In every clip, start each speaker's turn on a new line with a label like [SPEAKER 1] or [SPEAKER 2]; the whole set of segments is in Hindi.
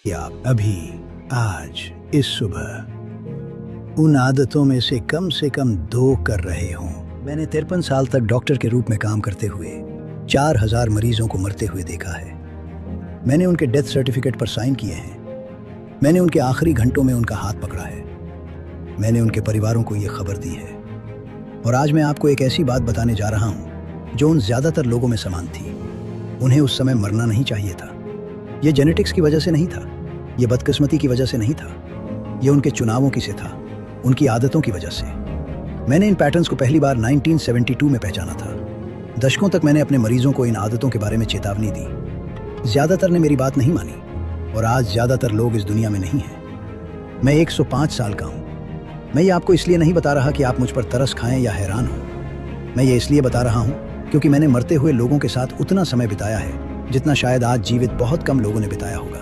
[SPEAKER 1] कि आप अभी आज इस सुबह उन आदतों में से कम 2 कर रहे हों। मैंने 53 साल तक डॉक्टर के रूप में काम करते हुए 4000 मरीजों को मरते हुए देखा है। मैंने उनके डेथ सर्टिफिकेट पर साइन किए हैं। मैंने उनके आखिरी घंटों में उनका हाथ पकड़ा है। मैंने उनके परिवारों को ये खबर दी है। और आज मैं आपको एक ऐसी बात बताने जा रहा हूँ जो उन ज़्यादातर लोगों में समान थी। उन्हें उस समय मरना नहीं चाहिए था। ये जेनेटिक्स की वजह से नहीं था, ये बदकिस्मती की वजह से नहीं था, ये उनके चुनावों की से था, उनकी आदतों की वजह से। मैंने इन पैटर्न्स को पहली बार 1972 में पहचाना था। दशकों तक मैंने अपने मरीजों को इन आदतों के बारे में चेतावनी दी। ज़्यादातर ने मेरी बात नहीं मानी और आज ज़्यादातर लोग इस दुनिया में नहीं हैं। मैं 105 साल का हूँ। मैं ये आपको इसलिए नहीं बता रहा कि आप मुझ पर तरस खाएं या हैरान हो। मैं ये इसलिए बता रहा हूँ क्योंकि मैंने मरते हुए लोगों के साथ उतना समय बिताया है जितना शायद आज जीवित बहुत कम लोगों ने बिताया होगा।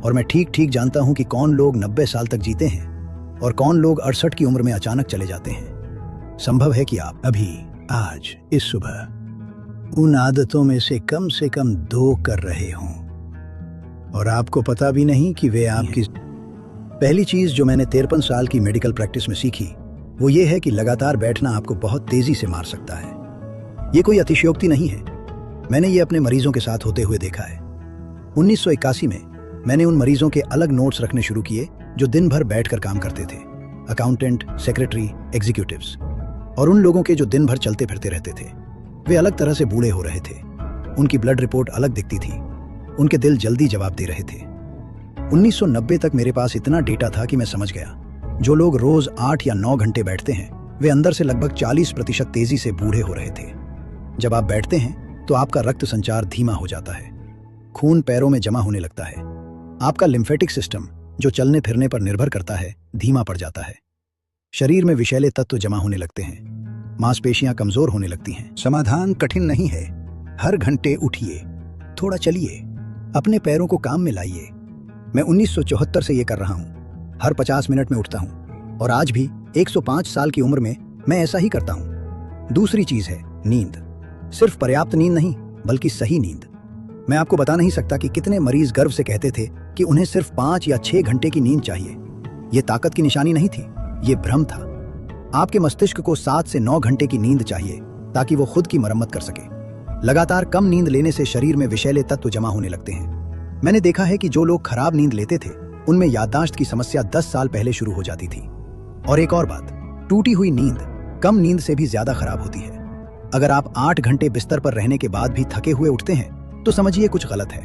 [SPEAKER 1] और मैं ठीक जानता हूं कि कौन लोग 90 साल तक जीते हैं और कौन लोग 68 की उम्र में अचानक चले जाते हैं। संभव है कि आप अभी आज इस सुबह उन आदतों में से कम 2 कर रहे हों और आपको पता भी नहीं कि वे आपकी। पहली चीज जो मैंने 53 साल की मेडिकल प्रैक्टिस में सीखी वो ये है कि लगातार बैठना आपको बहुत तेजी से मार सकता है। ये कोई अतिशयोक्ति नहीं है। मैंने ये अपने मरीजों के साथ होते हुए देखा है। 1981 में मैंने उन मरीजों के अलग नोट्स रखने शुरू किए जो दिन भर बैठकर काम करते थे। Accountant, secretary, executives. और उन लोगों के जो दिन भर चलते फिरते रहते थे। वे अलग तरह से बूढ़े हो रहे थे। उनकी ब्लड रिपोर्ट अलग दिखती थी। उनके दिल जल्दी जवाब दे रहे थे। 1990 तक मेरे पास इतना डेटा था कि मैं समझ गया जो लोग रोज 8 या 9 घंटे बैठते हैं वे अंदर से लगभग 40% तेजी से बूढ़े हो रहे थे। जब आप बैठते हैं तो आपका रक्त संचार धीमा हो जाता है। खून पैरों में जमा होने लगता है। आपका लिम्फेटिक सिस्टम जो चलने फिरने पर निर्भर करता है धीमा पड़ जाता है। शरीर में विषैले तत्व जमा होने लगते हैं। मांसपेशियां कमजोर होने लगती हैं। समाधान कठिन नहीं है। हर घंटे उठिए, थोड़ा चलिए, अपने पैरों को काम में लाइए। मैं 1974 से ये कर रहा हूँ। हर 50 मिनट में उठता हूँ और आज भी 105 साल की उम्र में मैं ऐसा ही करता हूँ। दूसरी चीज है नींद। सिर्फ पर्याप्त नींद नहीं बल्कि सही नींद। मैं आपको बता नहीं सकता कि कितने मरीज गर्व से कहते थे कि उन्हें सिर्फ 5 या 6 घंटे की नींद चाहिए। यह ताकत की निशानी नहीं थी, ये भ्रम था। आपके मस्तिष्क को 7 से 9 घंटे की नींद चाहिए ताकि वो खुद की मरम्मत कर सके। लगातार कम नींद लेने से शरीर में विषैले तत्व जमा होने लगते हैं। मैंने देखा है कि जो लोग खराब नींद लेते थे उनमें याददाश्त की समस्या 10 साल पहले शुरू हो जाती थी। और एक और बात, टूटी हुई नींद कम नींद से भी ज्यादा खराब होती है। अगर आप 8 घंटे बिस्तर पर रहने के बाद भी थके हुए उठते हैं तो समझिए कुछ गलत है।